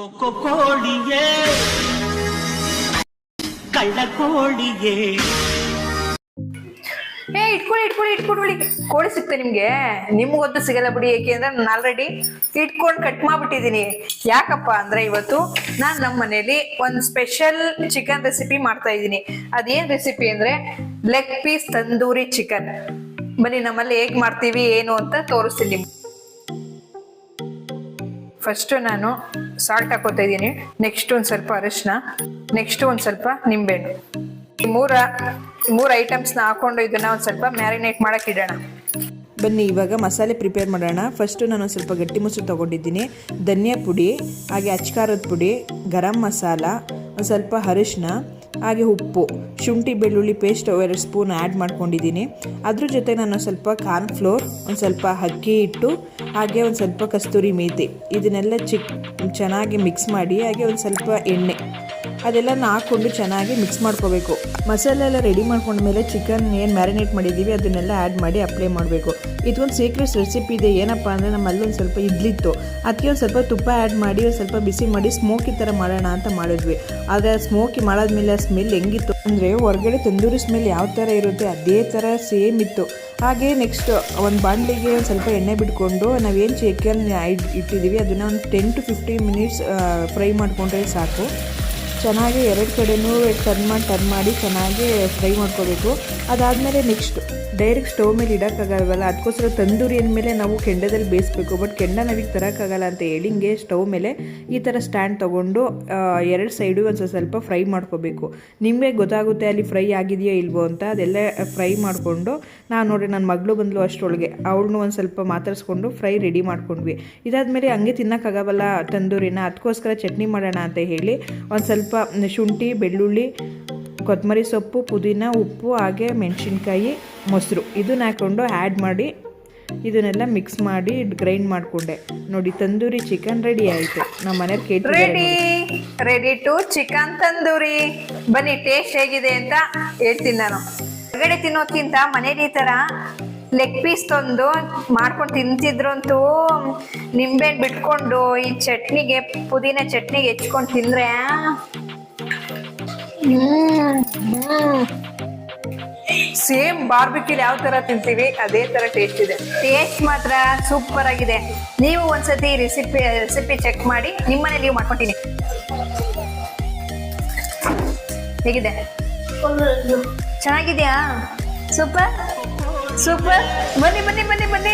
ಕೋಳಿಯೇ ಕಳ್ಳ ಕೋಳಿಯೇ ಇಟ್ಕೊಳ್ಳಿ ಕೋಳಿ ಸಿಗ್ತೆ ನಿಮ್ಗೊತ್ತು ಸಿಗಲ್ಲ ಬಿಡಿ. ಏಕೆಂದ್ರೆ ನಾನು ಆಲ್ರೆಡಿ ಇಟ್ಕೊಂಡು ಕಟ್ ಮಾಡ್ಬಿಟ್ಟಿದೀನಿ. ಯಾಕಪ್ಪ ಅಂದ್ರೆ ಇವತ್ತು ನಾನು ನಮ್ಮ ಮನೇಲಿ ಒಂದು ಸ್ಪೆಷಲ್ ಚಿಕನ್ ರೆಸಿಪಿ ಮಾಡ್ತಾ ಇದ್ದೀನಿ. ಅದೇನ್ ರೆಸಿಪಿ ಅಂದ್ರೆ ಲೆಗ್ ಪೀಸ್ ತಂದೂರಿ ಚಿಕನ್. ಬನ್ನಿ ನಮ್ಮಲ್ಲಿ ಹೇಗ್ ಮಾಡ್ತೀವಿ ಏನು ಅಂತ ತೋರಿಸ್ತೀನಿ ನಿಮ್ಗೆ. ಫಸ್ಟ್ ನಾನು ಸಾಲ್ಟ್ ಹಾಕೋತಾ ಇದ್ದೀನಿ, ನೆಕ್ಸ್ಟ್ ಒಂದು ಸ್ವಲ್ಪ ಅರಿಶಿನ, ನೆಕ್ಸ್ಟ್ ಒಂದು ಸ್ವಲ್ಪ ನಿಂಬೆಹಣ್ಣು. ಮೂರು ಐಟಮ್ಸ್ನ ಹಾಕೊಂಡು ಇದನ್ನ ಒಂದು ಸ್ವಲ್ಪ ಮ್ಯಾರಿನೇಟ್ ಮಾಡಕ್ಕೆ ಇಡೋಣ. ಬನ್ನಿ ಇವಾಗ ಮಸಾಲೆ ಪ್ರಿಪೇರ್ ಮಾಡೋಣ. ಫಸ್ಟು ನಾನು ಸ್ವಲ್ಪ ಗಟ್ಟಿ ಮೊಸರು ತೊಗೊಂಡಿದ್ದೀನಿ, ಧನಿಯಾ ಪುಡಿ, ಹಾಗೆ ಅಚ್ಕಾರದ ಪುಡಿ, ಗರಂ ಮಸಾಲ, ಒಂದು ಸ್ವಲ್ಪ ಅರಿಶಿನ, ಹಾಗೆ ಉಪ್ಪು, ಶುಂಠಿ ಬೆಳ್ಳುಳ್ಳಿ ಪೇಸ್ಟ್ 2 ಸ್ಪೂನ್ ಆ್ಯಡ್ ಮಾಡ್ಕೊಂಡಿದ್ದೀನಿ. ಅದ್ರ ಜೊತೆ ನಾನು ಸ್ವಲ್ಪ ಕಾರ್ನ್ಫ್ಲೋರ್, ಒಂದು ಸ್ವಲ್ಪ ಅಕ್ಕಿ ಹಿಟ್ಟು, ಹಾಗೆ ಒಂದು ಸ್ವಲ್ಪ ಕಸ್ತೂರಿ ಮೇಥಿ, ಇದನ್ನೆಲ್ಲ ಚೆನ್ನಾಗಿ ಮಿಕ್ಸ್ ಮಾಡಿ, ಹಾಗೆ ಒಂದು ಸ್ವಲ್ಪ ಎಣ್ಣೆ ಅದೆಲ್ಲ ಹಾಕ್ಕೊಂಡು ಚೆನ್ನಾಗಿ ಮಿಕ್ಸ್ ಮಾಡ್ಕೋಬೇಕು. ಮಸಾಲೆ ಎಲ್ಲ ರೆಡಿ ಮಾಡ್ಕೊಂಡ್ಮೇಲೆ ಚಿಕನ್ ಏನು ಮ್ಯಾರಿನೇಟ್ ಮಾಡಿದ್ದೀವಿ ಅದನ್ನೆಲ್ಲ ಆ್ಯಡ್ ಮಾಡಿ ಅಪ್ಲೈ ಮಾಡಬೇಕು. ಇದೊಂದು ಸೀಕ್ರೆಟ್ ರೆಸಿಪಿ ಇದೆ. ಏನಪ್ಪ ಅಂದರೆ ನಮ್ಮಲ್ಲಿ ಒಂದು ಸ್ವಲ್ಪ ಇಡ್ಲಿತ್ತು, ಅದಕ್ಕೆ ಒಂದು ಸ್ವಲ್ಪ ತುಪ್ಪ ಆ್ಯಡ್ ಮಾಡಿ ಒಂದು ಸ್ವಲ್ಪ ಬಿಸಿ ಮಾಡಿ ಸ್ಮೋಕಿ ಥರ ಮಾಡೋಣ ಅಂತ ಮಾಡಿದ್ವಿ. ಆದರೆ ಸ್ಮೋಕಿ ಮಾಡಾದ್ಮೇಲೆ ಆ ಸ್ಮೆಲ್ ಹೆಂಗಿತ್ತು ಅಂದರೆ ಹೊರಗಡೆ ತಂದೂರಿ ಸ್ಮೆಲ್ ಯಾವ ಥರ ಇರುತ್ತೆ ಅದೇ ಥರ ಸೇಮ್ ಇತ್ತು. ಹಾಗೆ ನೆಕ್ಸ್ಟ್ ಒಂದು ಬಾಣಲಿಗೆ ಒಂದು ಸ್ವಲ್ಪ ಎಣ್ಣೆ ಬಿಟ್ಕೊಂಡು ನಾವೇನು ಚಿಕನ್ ಇಟ್ಟಿದ್ದೀವಿ ಅದನ್ನು ಒಂದು 10 to 15 ಮಿನಿಟ್ಸ್ ಫ್ರೈ ಮಾಡಿಕೊಂಡ್ರೆ ಸಾಕು. ಚೆನ್ನಾಗಿ 2 ಕಡೆನೂ ಟರ್ನ್ ಮಾಡಿ ಚೆನ್ನಾಗಿ ಫ್ರೈ ಮಾಡ್ಕೋಬೇಕು. ಅದಾದಮೇಲೆ ನೆಕ್ಸ್ಟ್ ಡೈರೆಕ್ಟ್ ಸ್ಟವ್ ಮೇಲೆ ಇಡೋಕ್ಕಾಗಲ್ವಲ್ಲ, ಅದಕ್ಕೋಸ್ಕರ ತಂದೂರಿ ಅಂದಮೇಲೆ ನಾವು ಕೆಂಡದಲ್ಲಿ ಬೇಯಿಸ್ಬೇಕು. ಬಟ್ ಕೆಂಡ ನಾವೀಗ ತರೋಕ್ಕಾಗಲ್ಲ ಅಂತ ಹೇಳಿ ಹಿಂಗೆ ಸ್ಟವ್ ಮೇಲೆ ಈ ಥರ ಸ್ಟ್ಯಾಂಡ್ ತೊಗೊಂಡು 2 ಸೈಡು ಒಂದು ಸ್ವಲ್ಪ ಫ್ರೈ ಮಾಡ್ಕೋಬೇಕು. ನಿಮಗೆ ಗೊತ್ತಾಗುತ್ತೆ ಅಲ್ಲಿ ಫ್ರೈ ಆಗಿದೆಯೋ ಇಲ್ವೋ ಅಂತ. ಅದೆಲ್ಲ ಫ್ರೈ ಮಾಡಿಕೊಂಡು ನಾನು ನೋಡಿ ನನ್ನ ಮಗಳು ಬಂದಳು ಅಷ್ಟರೊಳಗೆ, ಅವಳನ್ನೂ ಒಂದು ಸ್ವಲ್ಪ ಮಾತಾಡಿಸ್ಕೊಂಡು ಫ್ರೈ ರೆಡಿ ಮಾಡ್ಕೊಂಡ್ವಿ. ಇದಾದಮೇಲೆ ಹಂಗೆ ತಿನ್ನೋಕ್ಕಾಗಲ್ಲ ತಂದೂರಿನ, ಅದಕ್ಕೋಸ್ಕರ ಚಟ್ನಿ ಮಾಡೋಣ ಅಂತ ಹೇಳಿ ಒಂದು ಸ್ವಲ್ಪ ಶುಂಠಿ ಬೆಳ್ಳುಳ್ಳಿ ಕೊತ್ತಂಬರಿ ಸೊಪ್ಪು ಪುದೀನ ಉಪ್ಪು ಹಾಗೆ ಮೆಣಸಿನ್ಕಾಯಿ ಮೊಸರು ಇದನ್ನ ಹಾಕ್ಕೊಂಡು ಆ್ಯಡ್ ಮಾಡಿ ಇದನ್ನೆಲ್ಲ ಮಿಕ್ಸ್ ಮಾಡಿ ಗ್ರೈಂಡ್ ಮಾಡಿಕೊಂಡೆ. ನೋಡಿ ತಂದೂರಿ ಚಿಕನ್ ರೆಡಿ ಆಯಿತು. ನಮ್ಮ ಮನೆಯವ್ರು ಕೇಳ್ತಿದ್ದಾರೆ ರೆಡಿ ಟು ಚಿಕನ್ ತಂದೂರಿ. ಬನ್ನಿ ಟೇಸ್ಟ್ ಹೇಗಿದೆ ಅಂತ ಹೇಳ್ತೀನಿ. ನಾನು ಹೊರಗಡೆ ತಿನ್ನೋದ್ಕಿಂತ ಮನೇಲಿ ಈ ಥರ ಲೆಗ್ ಪೀಸ್ ತಂದು ಮಾಡ್ಕೊಂಡು ತಿಂತಿದ್ರಂತೂ ನಿಂಬೆಹಣ್ಣು ಬಿಟ್ಕೊಂಡು ಈ ಚಟ್ನಿಗೆ ಪುದೀನ ಚಟ್ನಿಗೆ ಹೆಚ್ಕೊಂಡು ತಿಂದ್ರೆ ಸೇಮ್ ಬಾರ್ಬಿಕ್ಯೂಲ್ ಯಾವ ತರ ತಿಂತೀವಿ ಅದೇ ತರ ಟೇಸ್ಟ್ ಇದೆ. ಟೇಸ್ಟ್ ಮಾತ್ರ ಸೂಪರ್ ಆಗಿದೆ. ನೀವು ಒಂದ್ಸತಿ ರೆಸಿಪಿ ಚೆಕ್ ಮಾಡಿ ನಿಮ್ಮನೆ ನೀವು ಮಾಡ್ಕೊತೀನಿ. ಹೇಗಿದೆ? ಚೆನ್ನಾಗಿದೆಯಾ? ಸೂಪರ್. ಬನ್ನಿ